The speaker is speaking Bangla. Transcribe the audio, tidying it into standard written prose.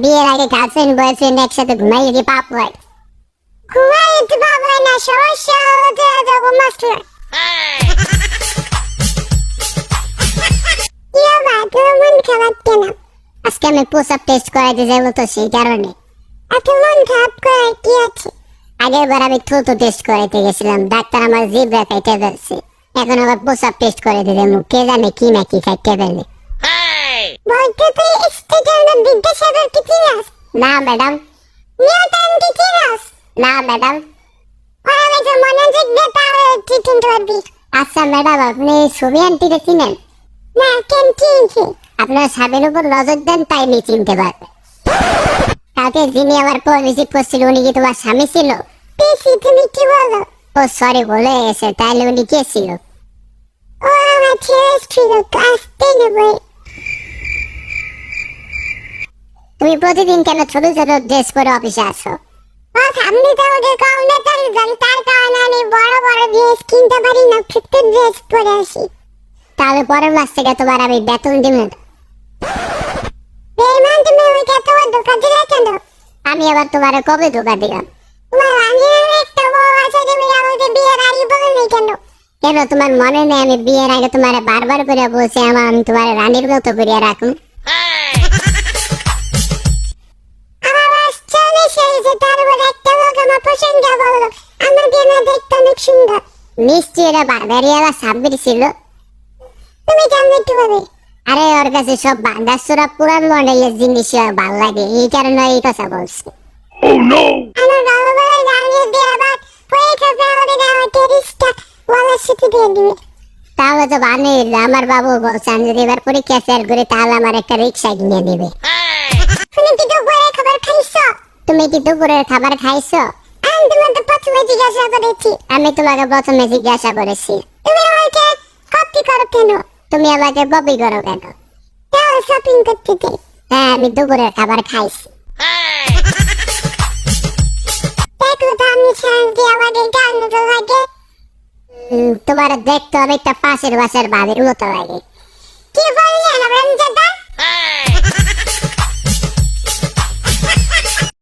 বিয়ের আগে গার্লফ্রেন্ড বয়ফ্রেন্ড একসাথে ঘুমাই যদি পাপ হয়? ঘুমাই তো পাপ হয় না, সমস্যা হতে যাবো মাস্টার। কি বাবা, তোর মন খারাপ কেন? আজকে আমি পুশ আপ টেস্ট করাইতে যাবো তো সেই কারণে। এত মন খারাপ করে কি আছে? আগের বার আমি থুতু টেস্ট করাইতে গেছিলাম, ডাক্তার আমার জিভটা কাইটে ফেলছে। এখন আবার পুশ আপ টেস্ট করাইতে যাবো, কে জানে কি না কি কাইটে ফেলে। বলতে তুই স্টেজের বিদ্যাসাগর কি চিনাস? না ম্যাডাম। নিউটন কি চিনাস? না ম্যাডাম। আমি তো মনোযোগ দিয়ে তাহলে কি চিনতে পারবি? আচ্ছা ম্যাডাম, আপনি ছবি আন্টিকে চিনেন? না, কেন চিনছি? আপনার সাবের উপর নজর দেন, তাই নি চিনতে পারবে। কালকে যিনি আমার ফোন রিসিভ করছিল উনি কি তোমার স্বামী ছিল? পেয়েছি, তুমি কি বলো? ও সরি, বলে গেছে। তাহলে উনি কে ছিল? ও আমার ছেলে ছিল, ক্লাস 10-এ পড়ে। তুমি প্রতিদিন কেন ছোট ছোট ড্রেস পরে অফিসে আসো? সামনে তো ওদের কম বেতন দেন, তার কারণে আমি বড় বড় ড্রেস কিনতে পারি না, ছোট্ট ড্রেস পরে আসি। তাহলে পরের মাস থেকে তোমার আমি বেতন দিব না। আমি আবার তোমার কবে ধোকা দিলাম? কেন তোমার মনে নেই আমি বিয়ের আগে তোমার বারবার করে বলছি আমি তোমার রানীর মতো করিয়া রাখুন? নিশ্চয়ই এটা বারবারিয়ালা সাব্বির ছিল। তুমি জানলে কিভাবে? আরে ওর কাছে সব বান্দাসুরা পুরান মডেলের জিনিস ভালো লাগে, এই কারণে এই কথা বলছি। Oh no! আমার বাবা বলে জানিয়ে দিয়ে আবার পরীক্ষা ফেলে দিলে আমার 30টা ওয়ালা সিটি দিয়ে দিবে। তাহলে তো ভালোই, আমার বাবু বলছেন যদি এবার পরীক্ষা ফেল করি তাহলে আমার একটা রিক্সা কিনে দিবে। তুমি কি দুপুরের খাবার খাইছো? তুমি কি দুপুরের খাবার খাইছো? আমি তোমাকে প্রথমে জিজ্ঞাসা করেছি। আমি তোমাকে প্রথমে জিজ্ঞাসা করেছি। তুমি আমাকে কপি করো কেন? তুমি আমাকে কপি করো কেন? তাহলে শপিং করতে যাই। হ্যাঁ, আমি দুপুরের খাবার খাইছি। দেখো তো আমি শান্তি আমাদের গান মতো লাগে। তোমার দেখতে অনেকটা পাশের বাসার বাড়ির মতো লাগে। কি বললেন?